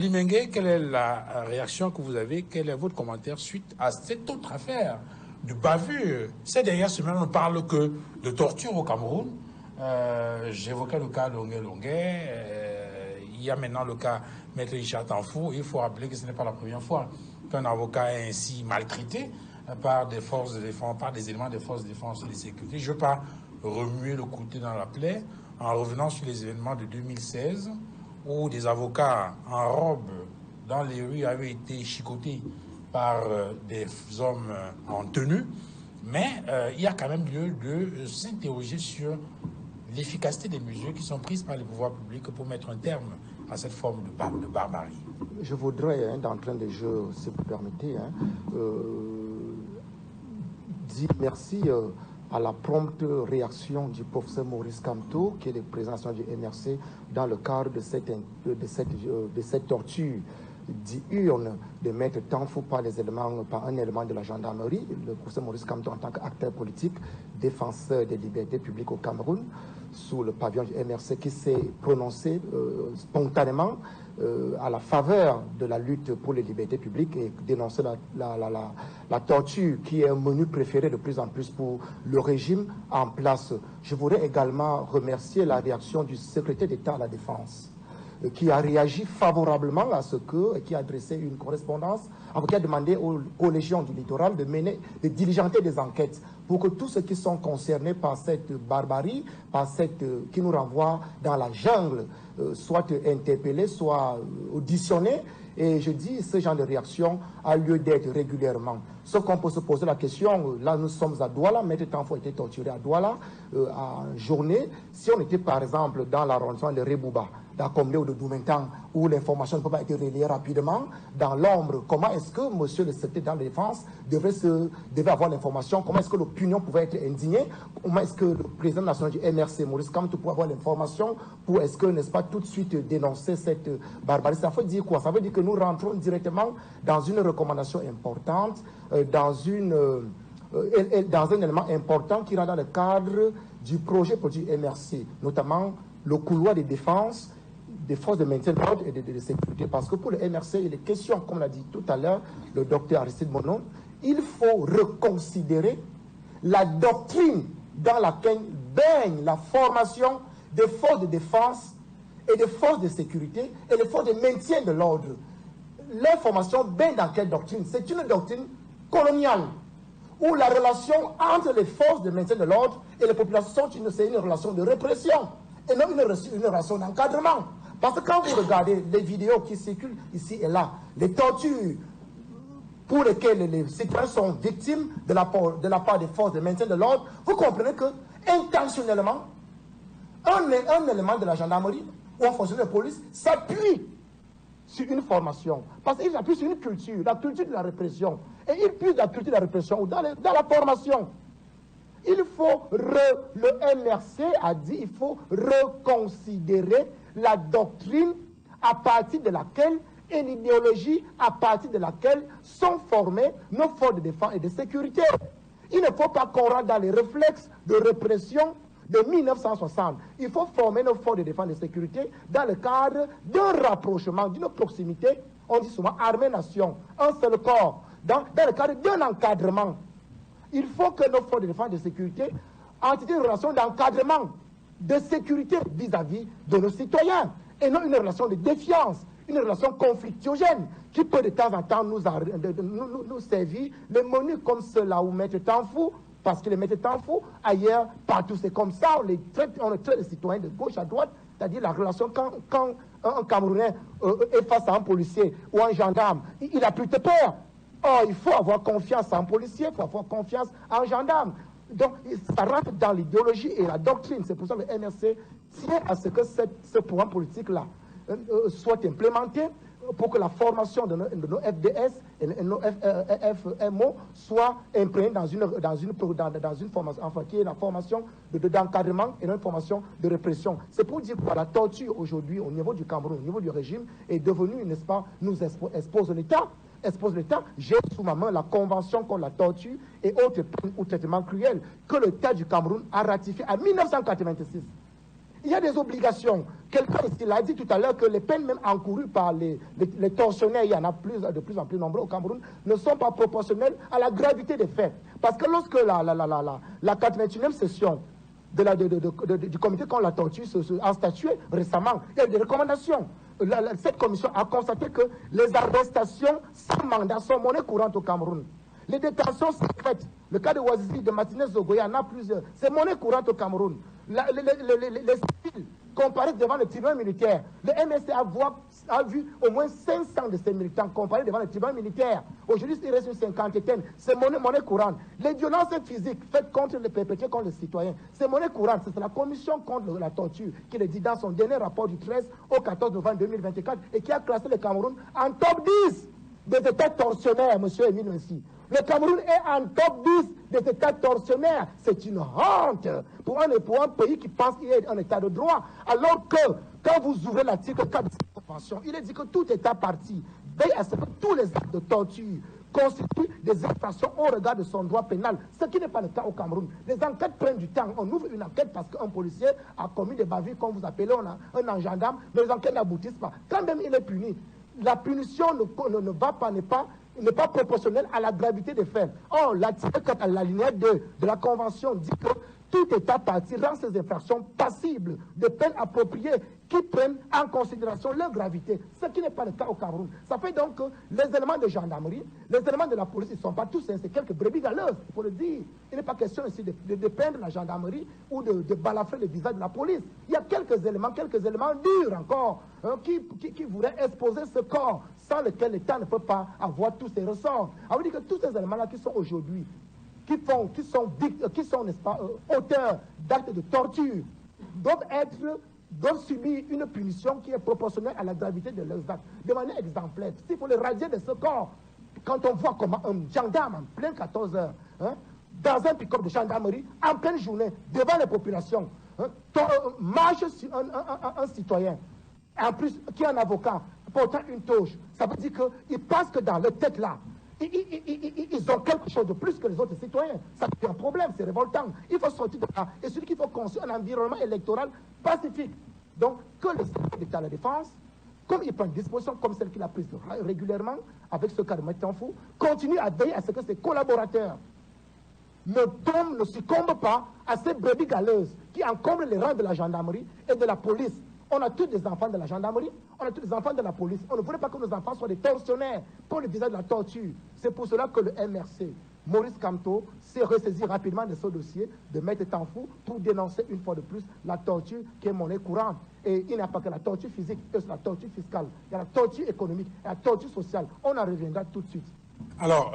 Limengue, quelle est la réaction que vous avez? Quel est votre commentaire suite à cette autre affaire de bavure? Ces dernières semaines, on ne parle que de torture au Cameroun. J'évoquais le cas Longuet Longuet. Il y a maintenant le cas Maître Richard Tanfou. Il faut rappeler que ce n'est pas la première fois qu'un avocat est ainsi maltraité par des forces de défense, par des éléments des forces de défense et de sécurité. Je ne veux pas remuer le couteau dans la plaie en revenant sur les événements de 2016 où des avocats en robe dans les rues avaient été chicotés par des hommes en tenue. Mais il y a quand même lieu de s'interroger sur l'efficacité des mesures qui sont prises par les pouvoirs publics pour mettre un terme à cette forme de barbarie. Je voudrais, d'entrée de jeu, si vous permettez, dire merci à la prompte réaction du professeur Maurice Kamto, qui est le président du MRC, dans le cadre de cette torture diurne de mettre Tanfou par un élément de la gendarmerie. Le professeur Maurice Kamto, en tant qu'acteur politique, défenseur des libertés publiques au Cameroun, sous le pavillon du MRC, qui s'est prononcé spontanément à la faveur de la lutte pour les libertés publiques et dénoncer la torture qui est un menu préféré de plus en plus pour le régime en place. Je voudrais également remercier la réaction du secrétaire d'État à la Défense, qui a réagi favorablement à ce que, qui a adressé une correspondance, qui a demandé aux légions du littoral de diligenter des enquêtes pour que tous ceux qui sont concernés par cette barbarie, qui nous renvoie dans la jungle, soient interpellés, soient auditionnés. Et je dis, ce genre de réaction a lieu d'être régulièrement. Sauf qu'on peut se poser la question, là nous sommes à Douala, Maître Tanfou a été torturé à Douala en journée. Si on était par exemple dans l'arrondissement de Rebouba, d'Akombe ou de Doumentan, où l'information ne peut pas être relayée rapidement, dans l'ombre, comment est-ce que monsieur le secrétaire de la Défense devait avoir l'information? Comment est-ce que l'opinion pouvait être indignée? Comment est-ce que le président national du MRC, Maurice Kamto, pouvait avoir l'information pour, est-ce que, n'est-ce pas, tout de suite dénoncer cette barbarie? Ça veut dire quoi? Ça veut dire que nous rentrons directement dans une recommandation importante, dans un élément important qui rentre dans le cadre du projet produit MRC, notamment le couloir de défense des forces de maintien de l'ordre et de sécurité. Parce que pour le MRC, il est question, comme l'a dit tout à l'heure le docteur Aristide Monon, il faut reconsidérer la doctrine dans laquelle baigne la formation des forces de défense et des forces de sécurité et des forces de maintien de l'ordre. L'information baigne dans quelle doctrine? C'est une doctrine coloniale, où la relation entre les forces de maintien de l'ordre et les populations, c'est une relation de répression et non une relation d'encadrement. Parce que quand vous regardez les vidéos qui circulent ici et là, les tortures pour lesquelles les citoyens sont victimes de la part des forces de maintien de l'ordre, vous comprenez que, intentionnellement, un élément de la gendarmerie ou un fonctionnaire de police s'appuie sur une formation. Parce qu'il s'appuie sur une culture, la culture de la répression. Et il puise la culture de la répression dans la formation. Il faut, le MRC a dit, il faut reconsidérer la doctrine à partir de laquelle, et l'idéologie à partir de laquelle sont formées nos forces de défense et de sécurité. Il ne faut pas qu'on rentre dans les réflexes de répression de 1960. Il faut former nos forces de défense et de sécurité dans le cadre d'un rapprochement, d'une proximité, on dit souvent armée-nation, un seul corps, dans le cadre d'un encadrement. Il faut que nos forces de défense et de sécurité aient une relation d'encadrement, de sécurité vis-à-vis de nos citoyens, et non une relation de défiance, une relation conflictuogène, qui peut de temps en temps nous servir le menu comme cela où Maître Tanfou, parce que les Maître Tanfou, ailleurs, partout c'est comme ça, on traite les citoyens de gauche à droite, c'est-à-dire la relation quand un Camerounais est face à un policier ou un gendarme, il a plus de peur. Or, il faut avoir confiance en policier, il faut avoir confiance en gendarme. Donc, ça rentre dans l'idéologie et la doctrine. C'est pour ça que le MRC tient à ce que ce programme politique-là soit implémenté pour que la formation de nos FDS et nos FMO soit imprégnée dans une formation, enfin, qui est la formation d'encadrement et non une formation de répression. C'est pour dire que la torture aujourd'hui, au niveau du Cameroun, au niveau du régime, est devenue, n'est-ce pas, nous expose l'État. J'ai sous ma main la convention contre la torture et autres peines ou traitements cruels que l'État du Cameroun a ratifié en 1986. Il y a des obligations. Quelqu'un ici l'a dit tout à l'heure que les peines même encourues par les tortionnaires, il y en a de plus en plus nombreux au Cameroun, ne sont pas proportionnelles à la gravité des faits. Parce que lorsque la 81e session du comité contre la torture a statué récemment, il y a des recommandations. Cette commission a constaté que les arrestations sans mandat sont monnaie courante au Cameroun. Les détentions secrètes, le cas de Ouazizi, de Martinez Zogoya, en a plusieurs. C'est monnaie courante au Cameroun. Les civils comparaissent devant le tribunal militaire. Le MSC a vu au moins 500 de ces militants comparés devant le tribunal militaire. Aujourd'hui, il reste une cinquantaine. C'est monnaie courante. Les violences physiques faites contre les perpétrés contre les citoyens, c'est monnaie courante. C'est la commission contre la torture qui le dit dans son dernier rapport du 13 au 14 novembre 2024 et qui a classé le Cameroun en top 10 des États tortionnaires, M. Émile Messi. Le Cameroun est en top 10 des États tortionnaires. C'est une honte pour un pays qui pense qu'il est en état de droit. Alors que, quand vous ouvrez l'article 4 de cette convention, il est dit que tout État parti veille à ce que tous les actes de torture constituent des infractions au regard de son droit pénal, ce qui n'est pas le cas au Cameroun. Les enquêtes prennent du temps. On ouvre une enquête parce qu'un policier a commis des bavures, comme vous appelez, on a un gendarme, mais les enquêtes n'aboutissent pas. Quand même il est puni, la punition n'est pas proportionnelle à la gravité des faits. Or, l'article 4 à l'alinéa 2 de la Convention dit que tout État parti rend ces infractions passibles de peines appropriées qui prennent en considération leur gravité, ce qui n'est pas le cas au Cameroun. Ça fait donc que les éléments de gendarmerie, les éléments de la police, ils ne sont pas tous, c'est quelques brebis galeuses, il faut le dire. Il n'est pas question ici de peindre la gendarmerie ou de balafrer le visage de la police. Il y a quelques éléments durs encore, qui voudraient exposer ce corps sans lequel l'État ne peut pas avoir tous ses ressorts. On veut dire que tous ces éléments-là qui sont aujourd'hui, qui sont n'est-ce pas, auteurs d'actes de torture, doivent subir une punition qui est proportionnelle à la gravité de leurs actes, de manière exemplaire. S'il faut les radier de ce corps, quand on voit comment un gendarme en plein 14 heures, dans un pick-up de gendarmerie, en pleine journée, devant les populations, marche sur un citoyen, en plus qui est un avocat, portant une toge, ça veut dire qu'ils pensent que dans leur tête là, ils ont quelque chose de plus que les autres citoyens. Ça fait un problème, c'est révoltant. Il faut sortir de là. Et celui qu'il faut construire un environnement électoral pacifique. Donc, que le secrétaire d'État à la Défense, comme il prend une disposition comme celle qu'il a prise régulièrement avec ce cas de Maïtanfou, continue à veiller à ce que ses collaborateurs ne succombent pas à ces brebis galeuses qui encombrent les rangs de la gendarmerie et de la police. On a tous des enfants de la gendarmerie, on a tous des enfants de la police. On ne voudrait pas que nos enfants soient des tortionnaires pour le visage de la torture. C'est pour cela que le MRC, Maurice Kamto, s'est ressaisi rapidement de ce dossier de Maître Tanfou pour dénoncer une fois de plus la torture qui est monnaie courante. Et il n'y a pas que la torture physique, il y a la torture fiscale, il y a la torture économique, il y a la torture sociale. On en reviendra tout de suite. Alors,